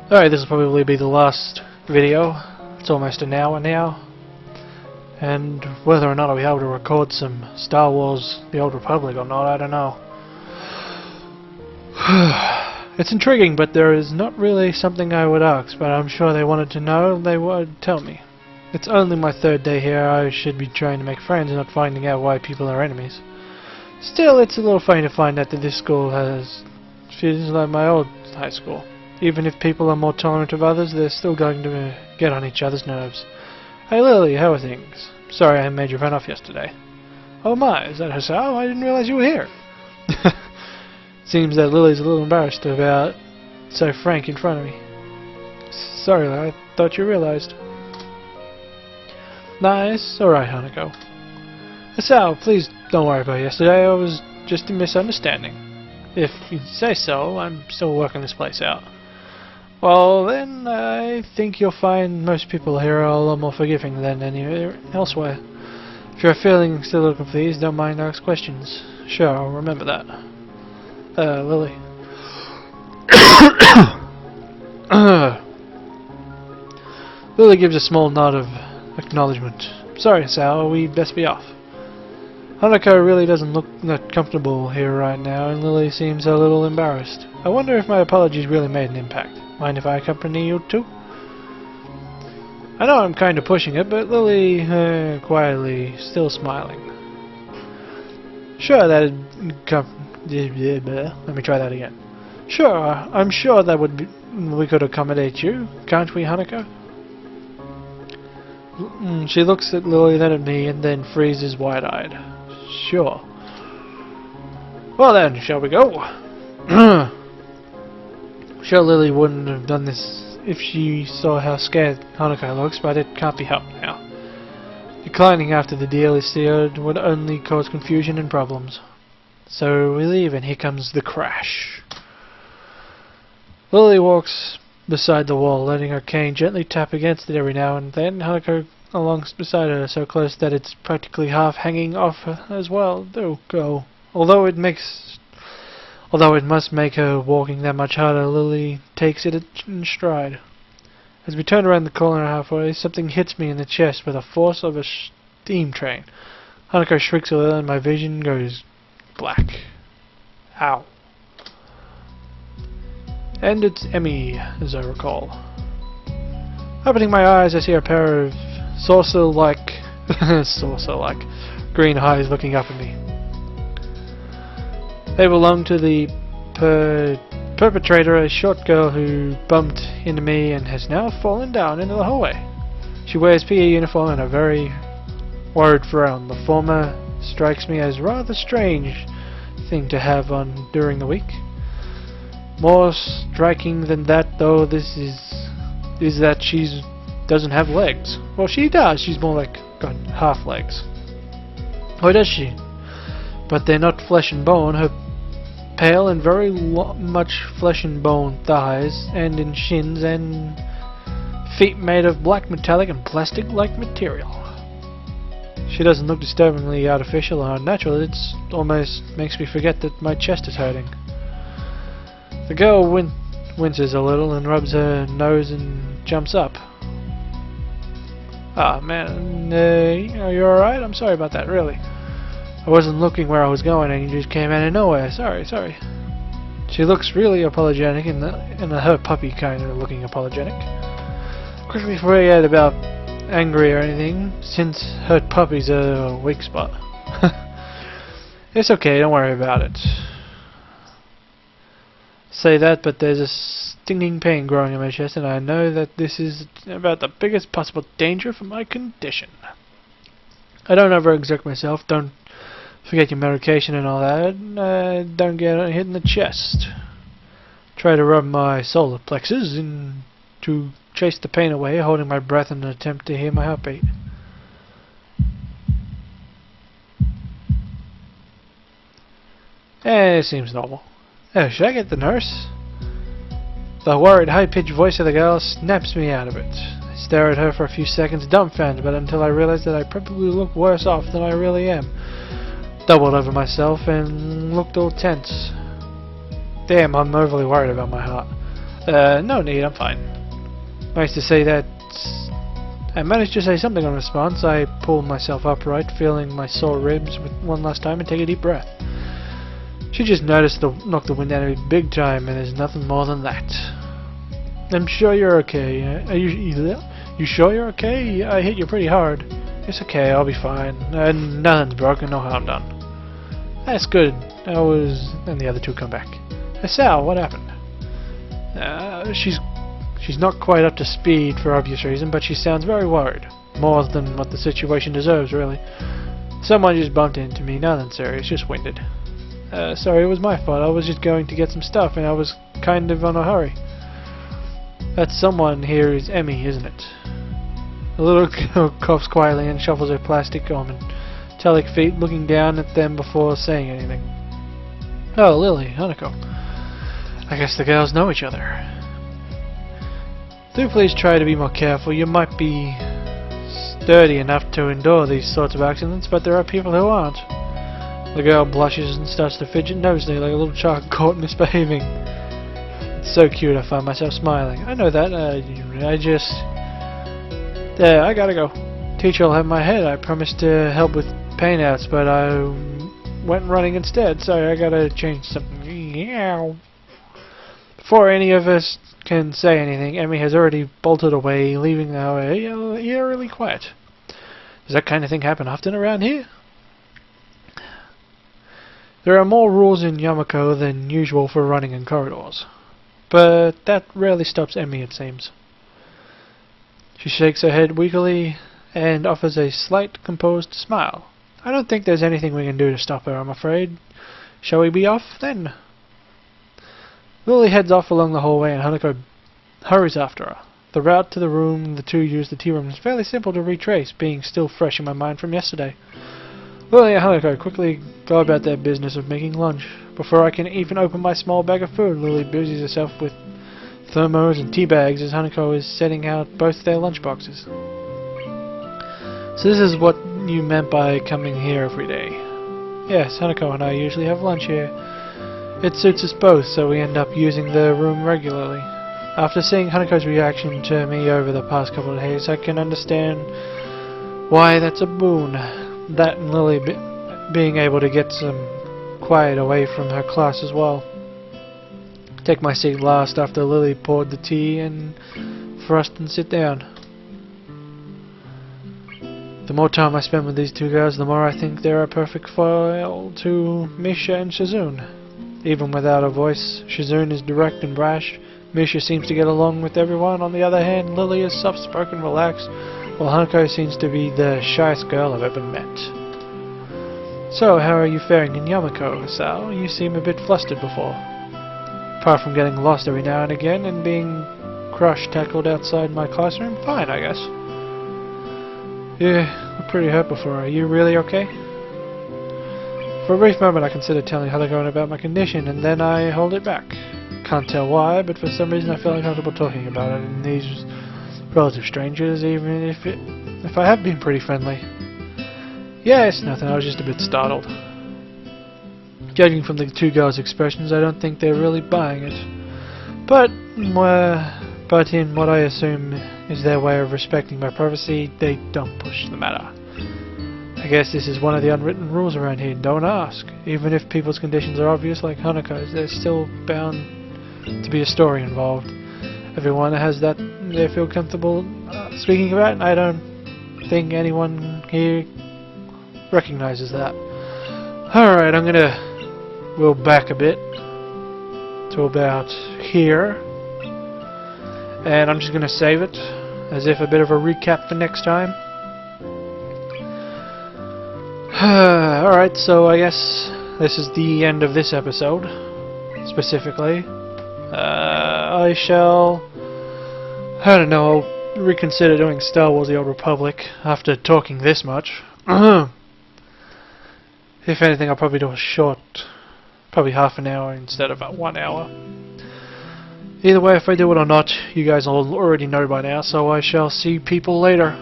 Alright, this will probably be the last video. It's almost an hour now. And whether or not I'll be able to record some Star Wars The Old Republic or not, I don't know. It's intriguing, but there is not really something I would ask, but I'm sure they wanted to know, they would tell me. It's only my third day here, I should be trying to make friends and not finding out why people are enemies. Still, it's a little funny to find out that this school feels like my old high school. Even if people are more tolerant of others, they're still going to get on each other's nerves. Hey Lily, how are things? Sorry I made you run off yesterday. Oh my, is that Hasao? I didn't realize you were here. Seems that Lily's a little embarrassed about so frank in front of me. Sorry, I thought you realized. Nice, alright Hanako. Hasao, please don't worry about yesterday, it was just a misunderstanding. If you say so, I'm still working this place out. Well then, I think you'll find most people here are a lot more forgiving than anywhere elsewhere. If you're feeling still looking, please don't mind ask questions. Sure, I'll remember that. Lily. Lily gives a small nod of acknowledgement. Sorry, Sal, we best be off. Hanako really doesn't look that comfortable here right now, and Lily seems a little embarrassed. I wonder if my apologies really made an impact. Mind if I accompany you too? I know I'm kind of pushing it, but Lily, quietly, still smiling. Sure, let me try that again. Sure, I'm sure that we could accommodate you, can't we, Hanako? She looks at Lily, then at me, and then freezes wide-eyed. Sure. Well then, shall we go? Sure, Lily wouldn't have done this if she saw how scared Hanako looks, but it can't be helped now. Declining after the deal is sealed would only cause confusion and problems. So we leave, and here comes the crash. Lily walks beside the wall, letting her cane gently tap against it every now and then. Hanako along beside her, so close that it's practically half hanging off her as well. Do go. Although it must make her walking that much harder, Lily takes it in stride. As we turn around the corner halfway, something hits me in the chest with the force of a steam train. Hanako shrieks a little, and my vision goes black. Ow. And it's Emmy, as I recall. Opening my eyes, I see a pair of saucer-like green eyes looking up at me. They belong to the perpetrator, a short girl who bumped into me and has now fallen down into the hallway. She wears PE uniform and a very worried frown. The former strikes me as rather strange thing to have on during the week. More striking than that, though, is that she doesn't have legs. Well, she does. She's more like got half legs. Or does she? But they're not flesh and bone. Her pale and very much flesh and bone thighs, and in shins and feet made of black metallic and plastic-like material. She doesn't look disturbingly artificial or unnatural. It almost makes me forget that my chest is hurting. The girl winces a little and rubs her nose and jumps up. Ah, man, are you alright? I'm sorry about that, really. I wasn't looking where I was going and you just came out of nowhere. Sorry. She looks really apologetic and her puppy kind of looking apologetic. Quickly forget about angry or anything, since hurt puppies are a weak spot. It's okay, don't worry about it. Say that, but there's a stinging pain growing in my chest, and I know that this is about the biggest possible danger for my condition. I don't overexert myself, don't forget your medication and all that, don't get hit in the chest. Try to rub my solar plexus and to chase the pain away, holding my breath in an attempt to hear my heartbeat. It seems normal. Oh, should I get the nurse? The worried, high-pitched voice of the girl snaps me out of it. I stare at her for a few seconds, dumbfounded, but until I realize that I probably look worse off than I really am. Doubled over myself and looked all tense. Damn, I'm overly worried about my heart. No need, I'm fine. Nice to say that. I managed to say something in response. I pulled myself upright, feeling my sore ribs with one last time and take a deep breath. She just noticed knocked the wind out of me big time, and there's nothing more than that. I'm sure you're okay. You sure you're okay? I hit you pretty hard. It's okay, I'll be fine. Nothing's broken, no harm done. That's good. And the other two come back. Hey Sal, what happened? She's not quite up to speed for obvious reason, but she sounds very worried. More than what the situation deserves, really. Someone just bumped into me, nothing serious, just winded. Sorry, it was my fault. I was just going to get some stuff and I was kind of on a hurry. That someone here is Emmy, isn't it? The little girl coughs quietly and shuffles her plastic arm and metallic feet, looking down at them before saying anything. Oh, Lily, Hanako. I guess the girls know each other. Do please try to be more careful. You might be sturdy enough to endure these sorts of accidents, but there are people who aren't. The girl blushes and starts to fidget nervously like a little child caught misbehaving. It's so cute, I find myself smiling. I know that. I gotta go. Teacher will have my head. I promised to help with paintouts, but I went running instead. Sorry, I gotta change something. Meow. Before any of us can say anything, Emmy has already bolted away, leaving the highway eerily quiet. Does that kind of thing happen often around here? There are more rules in Yamako than usual for running in corridors, but that rarely stops Emmy, it seems. She shakes her head weakly and offers a slight, composed smile. I don't think there's anything we can do to stop her, I'm afraid. Shall we be off, then? Lily heads off along the hallway and Hanako hurries after her. The route to the room the two use the tea room is fairly simple to retrace, being still fresh in my mind from yesterday. Lily and Hanako quickly go about their business of making lunch. Before I can even open my small bag of food, Lily busies herself with thermos and tea bags as Hanako is setting out both their lunch boxes. So this is what you meant by coming here every day. Yes, Hanako and I usually have lunch here. It suits us both, so we end up using the room regularly. After seeing Hanako's reaction to me over the past couple of days, I can understand why that's a boon. That and Lily being able to get some quiet away from her class as well. Take my seat last after Lily poured the tea and for us to sit down. The more time I spend with these two girls, the more I think they're a perfect foil to Misha and Shizune. Even without a voice, Shizune is direct and brash. Misha seems to get along with everyone. On the other hand, Lily is soft-spoken, relaxed, while Hanako seems to be the shyest girl I've ever met. So, how are you faring in Yamako, Sal? You seem a bit flustered before. Apart from getting lost every now and again and being crush-tackled outside my classroom, fine, I guess. Yeah, I'm pretty hurt before. Are you really okay? For a brief moment I considered telling Hanako about my condition, and then I hold it back. Can't tell why, but for some reason I feel uncomfortable talking about it in these relative strangers, even if I have been pretty friendly. Yeah, it's nothing, I was just a bit startled. Judging from the two girls' expressions, I don't think they're really buying it. But in what I assume is their way of respecting my privacy, they don't push the matter. I guess this is one of the unwritten rules around here, don't ask. Even if people's conditions are obvious like Hanako's, there's still bound to be a story involved. Everyone has that they feel comfortable speaking about, and I don't think anyone here recognizes that. Alright, we'll back a bit to about here, and I'm just gonna save it as if a bit of a recap for next time. Alright, so I guess this is the end of this episode, specifically. I don't know, I'll reconsider doing Star Wars The Old Republic after talking this much. If anything, I'll probably do a short, probably half an hour instead of about 1 hour. Either way, if I do it or not, you guys will already know by now, so I shall see people later.